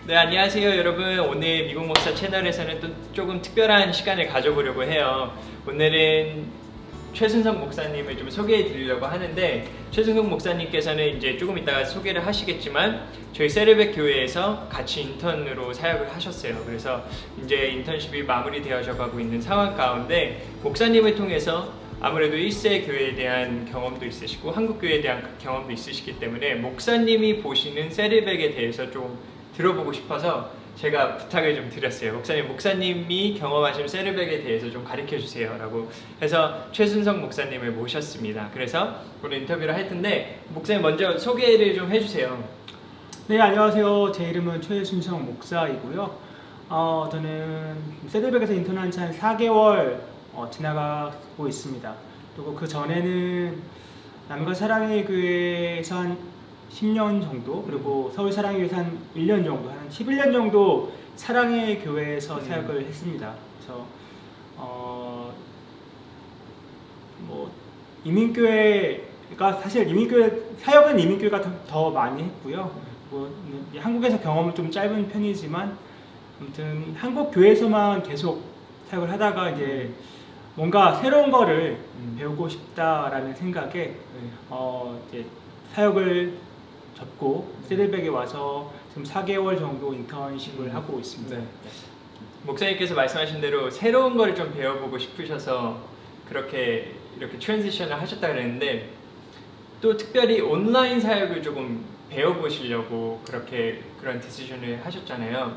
네, 안녕하세요 여러분. 오늘 미국 목사 채널에서는 또 조금 특별한 시간을 가져보려고 해요. 오늘은 최순석 목사님을 좀 소개해 드리려고 하는데, 최순석 목사님께서는 이제 조금 이따가 소개를 하시겠지만 저희 세르벡 교회에서 같이 인턴으로 사역을 하셨어요. 그래서 이제 인턴십이 마무리되어져 가고 있는 상황 가운데 목사님을 통해서 아무래도 1세 교회에 대한 경험도 있으시고 한국 교회에 대한 경험도 있으시기 때문에 목사님이 보시는 세르벡에 대해서 좀 들어보고 싶어서 제가 부탁을 좀 드렸어요. 목사님이 경험하신 세르벡에 대해서 좀 가르쳐 주세요 라고 해서 최순석 목사님을 모셨습니다. 그래서 오늘 인터뷰를 할 텐데, 목사님 먼저 소개를 좀 해주세요. 네, 안녕하세요. 제 이름은 최순석 목사이고요. 저는 세르벡에서 인턴한 지 한 4개월 지나가고 있습니다. 그리고 그 전에는 남과 사랑의 교회에서 한 10년 정도, 그리고 서울 사랑의 교회에서 한 1년 정도, 한 11년 정도 사랑의 교회에서 사역을 했습니다. 그래서 뭐 이민교회가 사실 사역은 이민교회가 더 많이 했고요. 뭐 한국에서 경험은 좀 짧은 편이지만 아무튼 한국 교회에서만 계속 사역을 하다가 이제 뭔가 새로운 거를 배우고 싶다라는 생각에 이제 사역을 접고 세르벡에 와서 지금 4개월 정도 인턴십을 하고 있습니다. 네. 목사님께서 말씀하신 대로 새로운 걸 좀 배워보고 싶으셔서 이렇게 트랜지션을 하셨다 그랬는데, 또 특별히 온라인 사역을 조금 배워보시려고 그런 디시전을 하셨잖아요.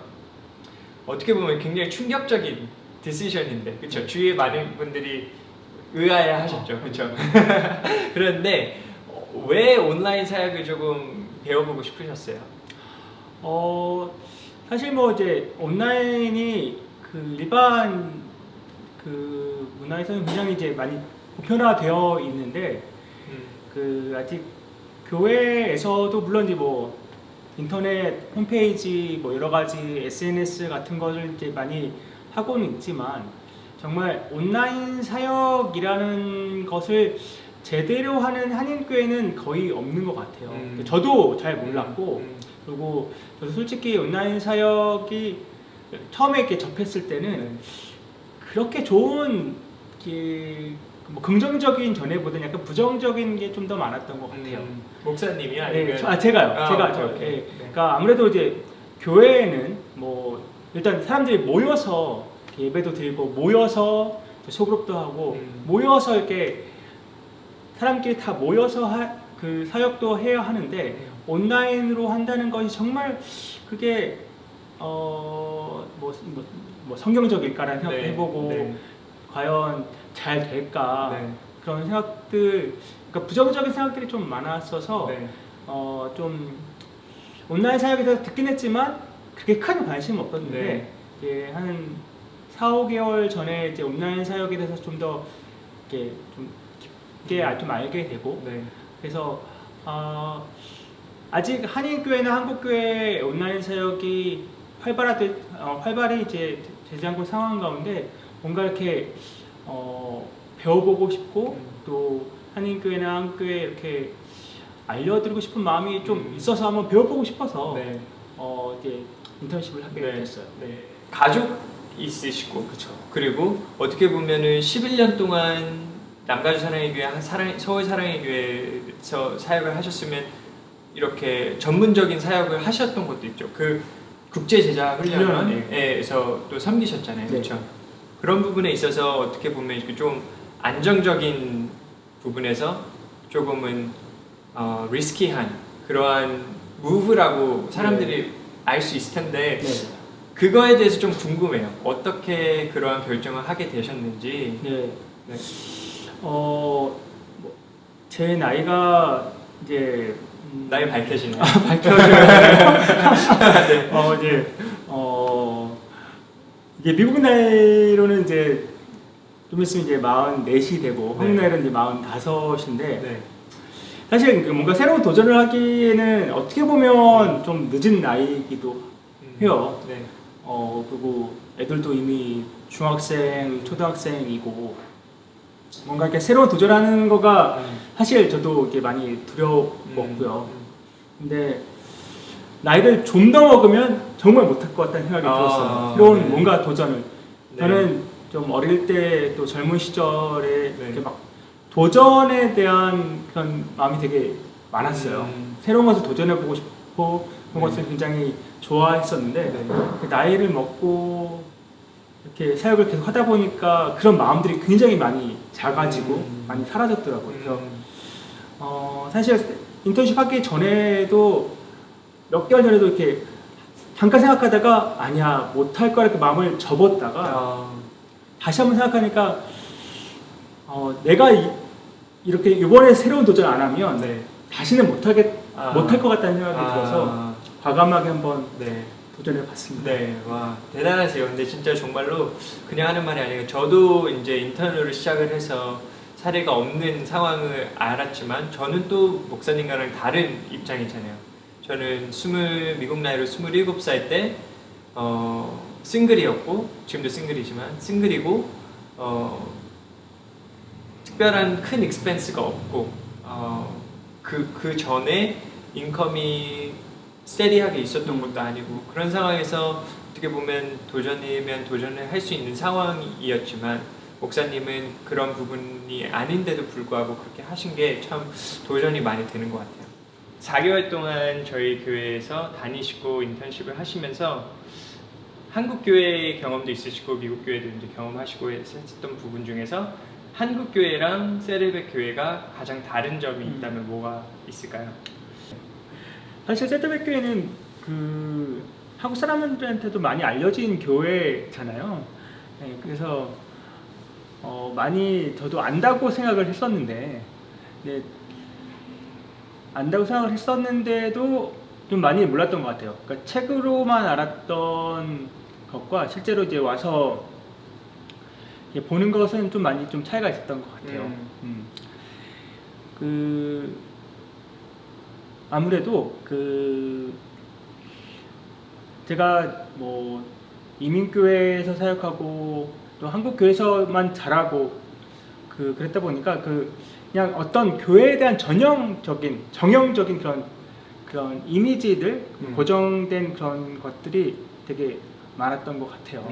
어떻게 보면 굉장히 충격적인 디시전인데, 그렇죠? 주위에 많은 분들이 의아해하셨죠, 그렇죠? 그런데 왜 온라인 사역을 조금 배워보고 싶으셨어요? 사실 뭐 이제 온라인이 그 일반 그 문화에서는 굉장히 이제 많이 보편화되어 있는데, 그 아직 교회에서도 물론 이제 뭐 인터넷 홈페이지 뭐 여러 가지 SNS 같은 것을 이제 많이 하고는 있지만, 정말 온라인 사역이라는 것을 제대로 하는 한인교회는 거의 없는 것 같아요. 저도 잘 몰랐고, 그리고 저도 솔직히 온라인 사역이 처음에 이렇게 접했을 때는 그렇게 좋은 뭐 긍정적인 전에보다는 약간 부정적인 게 좀 더 많았던 것 같아요. 목사님이 아니면? 네, 제가. 네. 그러니까 아무래도 이제 교회에는 뭐 일단 사람들이 모여서 예배도 드리고, 모여서 소그룹도 하고, 모여서 이렇게 사람끼리 다 모여서 그 사역도 해야 하는데, 온라인으로 한다는 것이 정말 그게 뭐 성경적일까라는 생각도 해보고, 과연 잘 될까, 그런 생각들, 그러니까 부정적인 생각들이 좀 많았어서 좀 온라인 사역에 대해서 듣긴 했지만 그렇게 큰 관심은 없었는데, 이제 한 4, 5개월 전에 이제 온라인 사역에 대해서 좀 더 이렇게 좀 좀 알게 되고, 그래서 아직 한인교회나 한국교회 온라인 사역이 활발히 이제 되지 않고 상황 가운데 뭔가 이렇게 배워보고 싶고, 또 한인교회나 한국교회 이렇게 알려드리고 싶은 마음이 좀 있어서 한번 배워보고 싶어서 이제 인턴십을 하게 됐어요. 가족 있으시고, 그렇죠. 그리고 어떻게 보면은 11년 동안 남가주 사랑의 교회, 서울 사랑의 교회에서 사역을 하셨으면 이렇게 전문적인 사역을 하셨던 것도 있죠. 그 국제 제자 훈련에서 또 섬기셨잖아요, 그렇죠? 그런 부분에 있어서 어떻게 보면 좀 안정적인 부분에서 조금은 리스키한 그러한 무브라고 사람들이 알 수 있을 텐데, 그거에 대해서 좀 궁금해요. 어떻게 그러한 결정을 하게 되셨는지. 제 나이가 이제 나이 밝혀지네요. 이제 미국 나이로는 이제 좀 있으면 이제 44이 되고, 한국 나이로는 이제 45인데, 사실 뭔가 새로운 도전을 하기에는 어떻게 보면 좀 늦은 나이이기도 해요. 그리고 애들도 이미 중학생, 초등학생이고, 뭔가 이렇게 새로운 도전하는 거가 사실 저도 이렇게 많이 두려웠고요. 근데 나이를 좀 더 먹으면 정말 못할 것 같다는 생각이 들었어요. 새로운 네. 뭔가 도전을. 네. 저는 좀 어릴 때 또 젊은 시절에 네. 이렇게 막 도전에 대한 그런 마음이 되게 많았어요. 새로운 것을 도전해보고 싶고 그런 것을 굉장히 좋아했었는데 네. 그 나이를 먹고 이렇게 사역을 계속 하다 보니까 그런 마음들이 굉장히 많이 작아지고 많이 사라졌더라고요. 그래서 사실 인턴십 하기 전에도 몇 개월 전에도 이렇게 잠깐 생각하다가 아니야 못할 거라 이렇게 마음을 접었다가 다시 한번 생각하니까 내가 이렇게 이번에 새로운 도전 안 하면 네. 다시는 못할 것 같다는 생각이 들어서 과감하게 한번 네. 도전해 봤습니다. 네, 와 대단하세요. 근데 진짜 정말로 그냥 하는 말이 아니고 저도 이제 인턴으로 시작을 해서 사례가 없는 상황을 알았지만 저는 또 목사님과는 다른 입장이잖아요. 저는 미국 나이로 27살 때 싱글이었고 지금도 싱글이지만 싱글이고 특별한 큰 익스펜스가 없고 그 전에 인컴이 스테디하게 있었던 것도 아니고 그런 상황에서 어떻게 보면 도전이면 도전을 할 수 있는 상황이었지만 목사님은 그런 부분이 아닌데도 불구하고 그렇게 하신 게 참 도전이 많이 되는 것 같아요. 4개월 동안 저희 교회에서 다니시고 인턴십을 하시면서 한국 교회 경험도 있으시고 미국 교회도 이제 경험하시고 했었던 부분 중에서 한국 교회랑 세르벡 교회가 가장 다른 점이 있다면 뭐가 있을까요? 사실 세르벡 교회는 그 한국 사람들한테도 많이 알려진 교회잖아요. 네, 그래서 많이 저도 안다고 생각을 했었는데, 네, 안다고 생각을 했었는데도 좀 많이 몰랐던 것 같아요. 그러니까 책으로만 알았던 것과 실제로 이제 와서 보는 것은 좀 많이 좀 차이가 있었던 것 같아요. 아무래도 제가 뭐 이민교회에서 사역하고 또 한국교회에서만 자라고 그랬다 보니까 그냥 어떤 교회에 대한 정형적인 그런 이미지들, 고정된 그런 것들이 되게 많았던 것 같아요.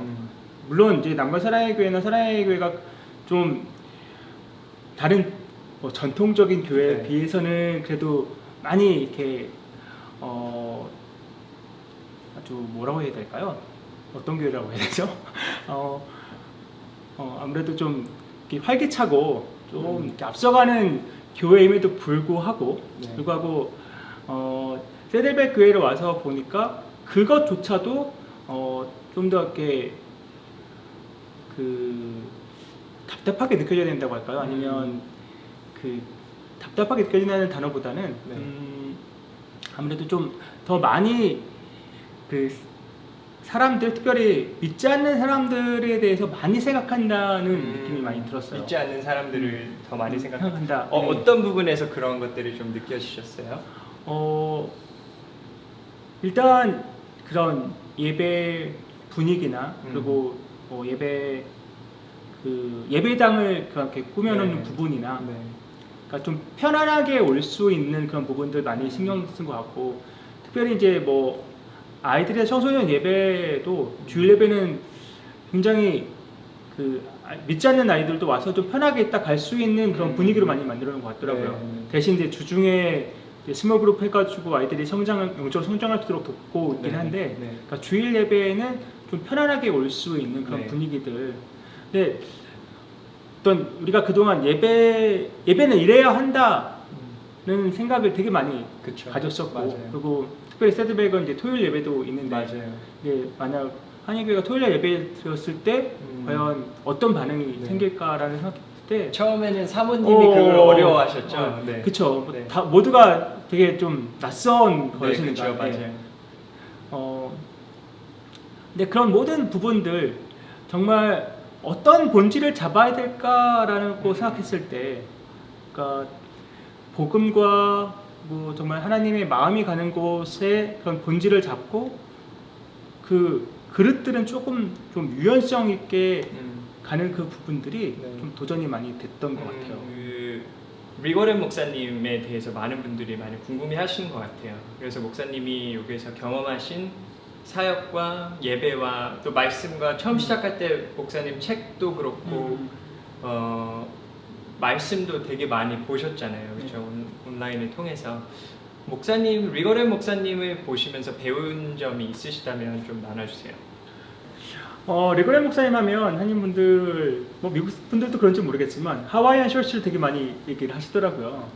물론 이제 남과 사랑의 교회나 사랑의 교회가 좀 다른 뭐 전통적인 교회에 네. 비해서는 그래도 많이 이렇게 아주 뭐라고 해야 될까요? 어떤 교회라고 해야 되죠? 아무래도 좀 이렇게 활기차고 좀 이렇게 앞서가는 교회임에도 불구하고 세델벡 교회를 와서 보니까 그것조차도 좀 더 이렇게 답답하게 느껴져야 된다고 할까요? 아니면 답답하게 느껴지는 단어보다는 아무래도 좀 더 많이 사람들, 특별히 믿지 않는 사람들에 대해서 많이 생각한다는 느낌이 많이 들었어요. 믿지 않는 사람들을 더 많이 생각한다. 네. 어떤 부분에서 그런 것들이 좀 느껴지셨어요? 일단 그런 예배 분위기나 그리고 예배당을 그렇게 꾸며놓는 부분이나 그러니까 좀 편안하게 올 수 있는 그런 부분들 많이 신경 쓴 것 같고, 특별히 이제 뭐 아이들의 청소년 예배도 주일 예배는 굉장히 믿지 않는 아이들도 와서 좀 편하게 딱 갈 수 있는 그런 분위기로 많이 만들어 놓은 것 같더라고요. 대신 이제 주중에 스몰 그룹 해가지고 아이들이 영적으로 성장할 수 있도록 돕고 있긴 한데, 그러니까 주일 예배에는 좀 편안하게 올 수 있는 그런 분위기들. 근데 어떤 우리가 그동안 예배는 이래야 한다는 생각을 되게 많이 가졌었고, 그리고 특별히 세드백은 이제 토요일 예배도 있는데, 이제 만약 한예교회가 토요일 예배 드렸을 때 과연 어떤 반응이 생길까라는 생각했을 때 처음에는 사모님이 그걸 어려워하셨죠. 그쵸. 다 모두가 되게 좀 낯선 것이니까. 맞아요. 근데 그런 모든 부분들 정말 어떤 본질을 잡아야 될까라고 생각했을 때, 그러니까 복음과 뭐 정말 하나님의 마음이 가는 곳에 그런 본질을 잡고 그 그릇들은 조금 좀 유연성 있게 가는 그 부분들이 좀 도전이 많이 됐던 것 같아요. 리거렌 목사님에 대해서 많은 분들이 많이 궁금해하시는 것 같아요. 그래서 목사님이 여기서 경험하신 사역과 예배와 또 말씀과 처음 시작할 때 목사님 책도 그렇고 말씀도 되게 많이 보셨잖아요. 그렇죠? 온라인을 통해서 목사님 리거렌 목사님을 보시면서 배운 점이 있으시다면 좀 나눠주세요. 리그렌 목사님 하면 한인분들, 뭐 미국 분들도 그런지 모르겠지만 하와이안 셔츠를 되게 많이 얘기를 하시더라고요.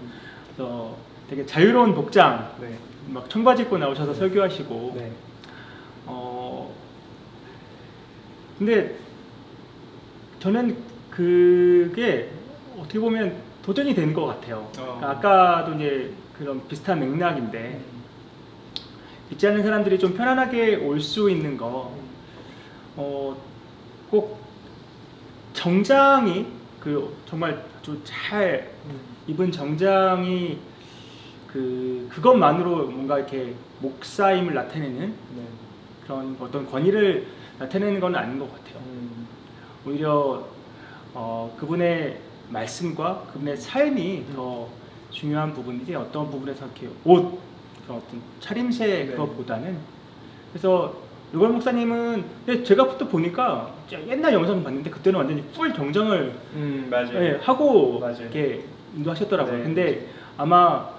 그래서 되게 자유로운 복장, 네. 막 청바지 입고 나오셔서 설교하시고. 네. 근데 저는 그게 어떻게 보면 도전이 되는 것 같아요. 그러니까 아까도 이제 그런 비슷한 맥락인데 믿지 않는 사람들이 좀 편안하게 올 수 있는 거, 꼭 정장이 정말 아주 잘 입은 정장이 그것만으로 뭔가 이렇게 목사임을 나타내는 네. 그런 어떤 권위를 나타내는 건 아닌 것 같아요. 오히려 그분의 말씀과 그분의 삶이 더 중요한 부분이지 어떤 부분에서 이렇게 옷, 그런 어떤 차림새 네. 그것보다는. 그래서 리거렌 목사님은 제가 또 보니까 옛날 영상 봤는데 그때는 완전히 풀 정장을 맞아요. 하고 맞아요. 이렇게 인도하셨더라고요. 네. 근데 아마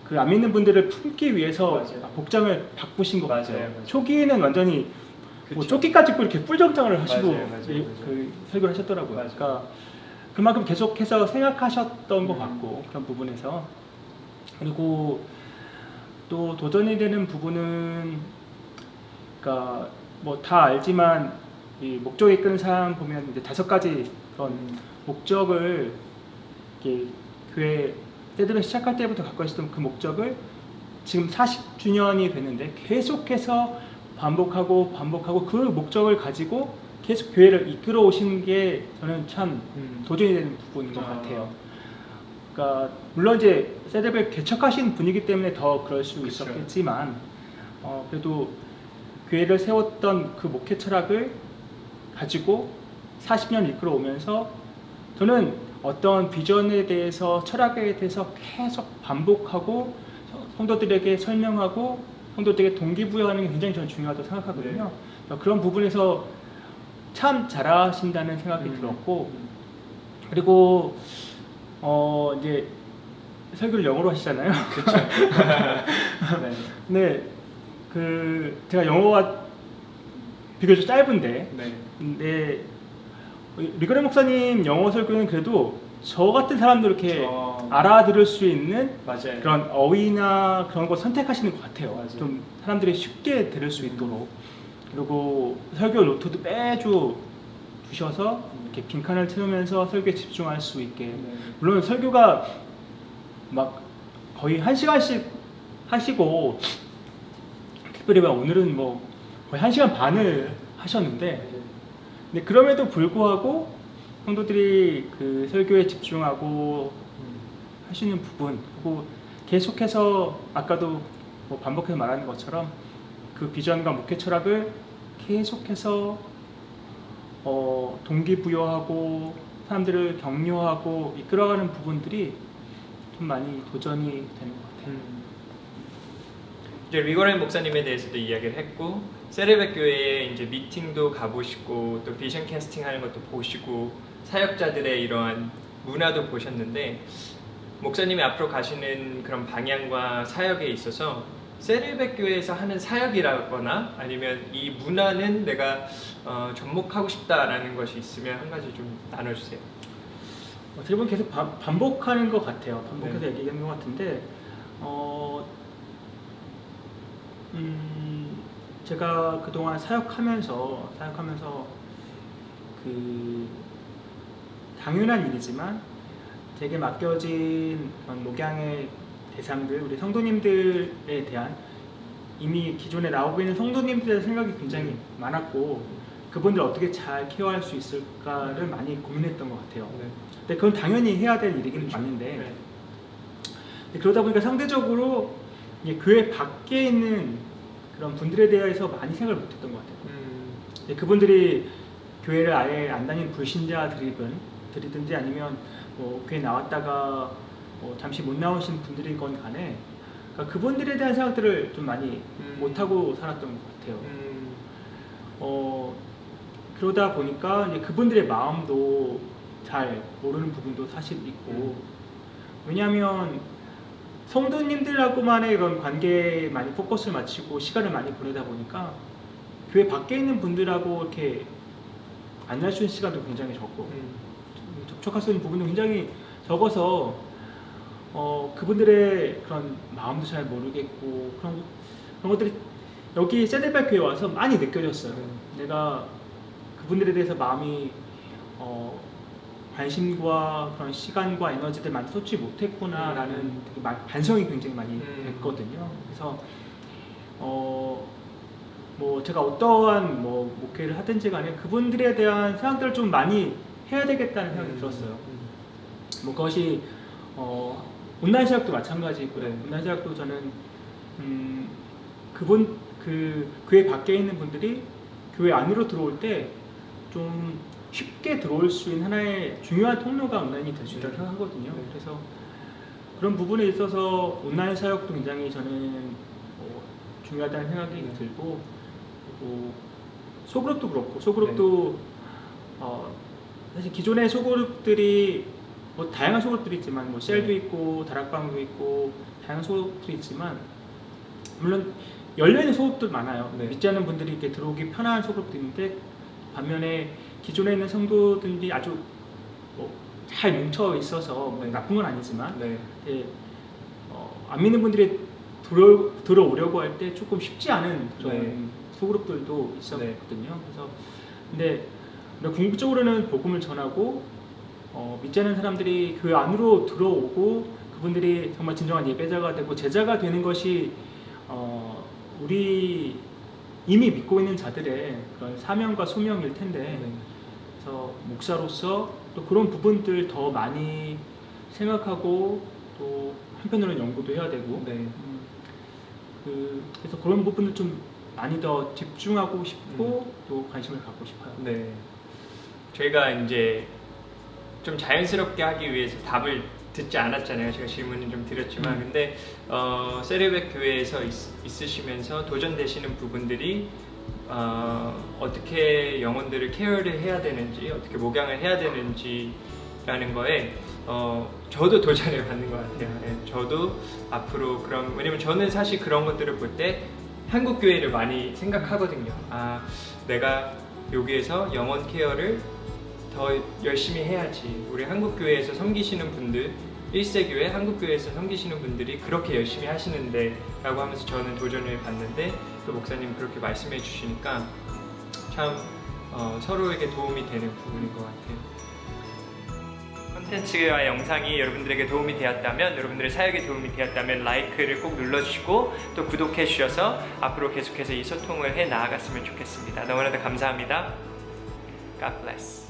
그 안 믿는 분들을 품기 위해서 맞아요. 복장을 바꾸신 것 맞아요. 같아요. 맞아요. 초기에는 완전히 뭐 그쵸. 조끼까지 입고 이렇게 뿔 정장을 하시고 맞아요. 그 설교를 하셨더라고요. 맞아요. 그러니까 그만큼 계속해서 생각하셨던 것 음. 같고 그런 부분에서. 그리고 또 도전이 되는 부분은 그러니까 뭐 다 알지만 이 목적이 이끄는 사람 보면 이제 5가지 그런 목적을 이렇게 교회 때들을 시작할 때부터 갖고 있었던 그 목적을 지금 40주년이 됐는데 계속해서 반복하고 그 목적을 가지고 계속 교회를 이끌어 오신 게 저는 참 도전이 되는 부분인 것 같아요. 그러니까 물론 이제 세대별 개척하신 분이기 때문에 더 그럴 수 그쵸. 있었겠지만 그래도 교회를 세웠던 그 목회 철학을 가지고 40년 이끌어 오면서 저는 어떤 비전에 대해서 철학에 대해서 계속 반복하고 성도들에게 설명하고 성도들에게 동기부여하는 게 굉장히 저는 중요하다고 생각하거든요. 그런 부분에서 참 잘하신다는 생각이 들었고, 그리고 이제 설교를 영어로 하시잖아요. 그렇죠. 네. 제가 영어가 비교적 짧은데, 네. 근데 리거렌 목사님 영어 설교는 그래도 저 같은 사람도 이렇게 알아들을 수 있는 맞아요. 그런 어휘나 그런 걸 선택하시는 것 같아요. 맞아요. 좀 사람들이 쉽게 들을 수 있도록. 그리고 설교 노트도 매주 주셔서 이렇게 빈칸을 채우면서 설교에 집중할 수 있게. 물론 설교가 막 거의 1시간씩 하시고, 특별히 오늘은 뭐 거의 1시간 반을 하셨는데, 근데 그럼에도 불구하고 성도들이 그 설교에 집중하고 하시는 부분, 그리고 계속해서 아까도 뭐 반복해서 말하는 것처럼 그 비전과 목회 철학을 계속해서 동기부여하고 사람들을 격려하고 이끌어가는 부분들이 좀 많이 도전이 되는 것 같아요. 이제 리거렌 목사님에 대해서도 이야기를 했고, 세레베 교회에 이제 미팅도 가보시고 또 비전 캐스팅하는 것도 보시고 사역자들의 이러한 문화도 보셨는데, 목사님이 앞으로 가시는 그런 방향과 사역에 있어서 세레베 교회에서 하는 사역이라거나 아니면 이 문화는 내가 접목하고 싶다라는 것이 있으면 한 가지 좀 나눠주세요. 어떻게 보면 계속 반복하는 것 같아요. 반복해서 네. 얘기하는 것 같은데, 제가 그동안 사역하면서 그 당연한 일이지만 제게 맡겨진 그런 목양의 대상들, 우리 성도님들에 대한 이미 기존에 나오고 있는 성도님들에 대한 생각이 굉장히 많았고, 그분들 어떻게 잘 케어할 수 있을까를 많이 고민했던 것 같아요. 근데 그건 당연히 해야 될 일이긴 맞는데, 그러다 보니까 상대적으로 이제 교회 밖에 있는 그런 분들에 대해서 많이 생각을 못했던 것 같아요. 그분들이 교회를 아예 안 다니는 불신자들이든지 아니면 뭐 교회 나왔다가 뭐 잠시 못 나오신 분들이건 간에 그러니까 그분들에 대한 생각들을 좀 많이 못하고 살았던 것 같아요. 그러다 보니까 이제 그분들의 마음도 잘 모르는 부분도 사실 있고, 왜냐하면 성도님들하고만의 이런 관계에 많이 포커스를 맞추고 시간을 많이 보내다 보니까 교회 밖에 있는 분들하고 이렇게 만날 수 있는 시간도 굉장히 적고 접촉할 수 있는 부분도 굉장히 적어서 그분들의 그런 마음도 잘 모르겠고 그런 것들이 여기 세델백 교회 와서 많이 느껴졌어요. 내가 그분들에 대해서 마음이 관심과 그런 시간과 에너지를 많이 쏟지 못했구나라는 되게 반성이 굉장히 많이 됐거든요. 그래서 뭐 제가 어떠한 뭐 목회를 하든지 간에 그분들에 대한 생각들을 좀 많이 해야 되겠다는 생각이 들었어요. 뭐 그것이 온라인 사역도 마찬가지고요. 온라인 사역도 저는 그 교회 밖에 있는 분들이 교회 안으로 들어올 때 좀 쉽게 들어올 수 있는 하나의 중요한 통로가 온라인이 될 수 있다고 생각하거든요. 그래서 그런 부분에 있어서 온라인 사역도 굉장히 저는 중요하다는 생각이 들고, 그리고 소그룹도 그렇고 소그룹도 사실 기존의 소그룹들이 뭐 다양한 소그룹들이 있지만 뭐 셀도 있고 다락방도 있고 다양한 소그룹들이 있지만 물론 열려있는 소그룹들 많아요. 믿지 않는 분들이 이렇게 들어오기 편한 소그룹도 있는데, 반면에 기존에 있는 성도들이 아주 잘 뭉쳐 있어서 뭐 나쁜 건 아니지만 안 믿는 분들이 들어오려고 할 때 조금 쉽지 않은 그런 소그룹들도 있었거든요. 그래서 근데 궁극적으로는 복음을 전하고 믿지 않는 사람들이 교회 안으로 들어오고 그분들이 정말 진정한 예배자가 되고 제자가 되는 것이 우리 이미 믿고 있는 자들의 그런 사명과 소명일 텐데, 그래서 목사로서 또 그런 부분들 더 많이 생각하고 또 한편으로는 연구도 해야 되고, 그래서 그런 부분을 좀 많이 더 집중하고 싶고 또 관심을 갖고 싶어요. 네, 저희가 이제 좀 자연스럽게 하기 위해서 답을 듣지 않았잖아요. 제가 질문을 좀 드렸지만, 근데 세레벡 교회에서 있으시면서 도전되시는 부분들이 어떻게 영혼들을 케어를 해야 되는지, 어떻게 목양을 해야 되는지라는 거에 저도 도전을 받는 것 같아요. 저도 앞으로 왜냐면 저는 사실 그런 것들을 볼 때 한국 교회를 많이 생각하거든요. 내가 여기에서 영혼 케어를 더 열심히 해야지. 우리 한국교회에서 섬기시는 분들, 1세교회 한국교회에서 섬기시는 분들이 그렇게 열심히 하시는데 라고 하면서 저는 도전을 받는데, 또 목사님 그렇게 말씀해 주시니까 참 서로에게 도움이 되는 부분인 것 같아요. 콘텐츠와 영상이 여러분들에게 도움이 되었다면, 여러분들의 사역에 도움이 되었다면 라이크를 꼭 눌러주시고 또 구독해 주셔서 앞으로 계속해서 이 소통을 해 나아갔으면 좋겠습니다. 너무나도 감사합니다. God bless.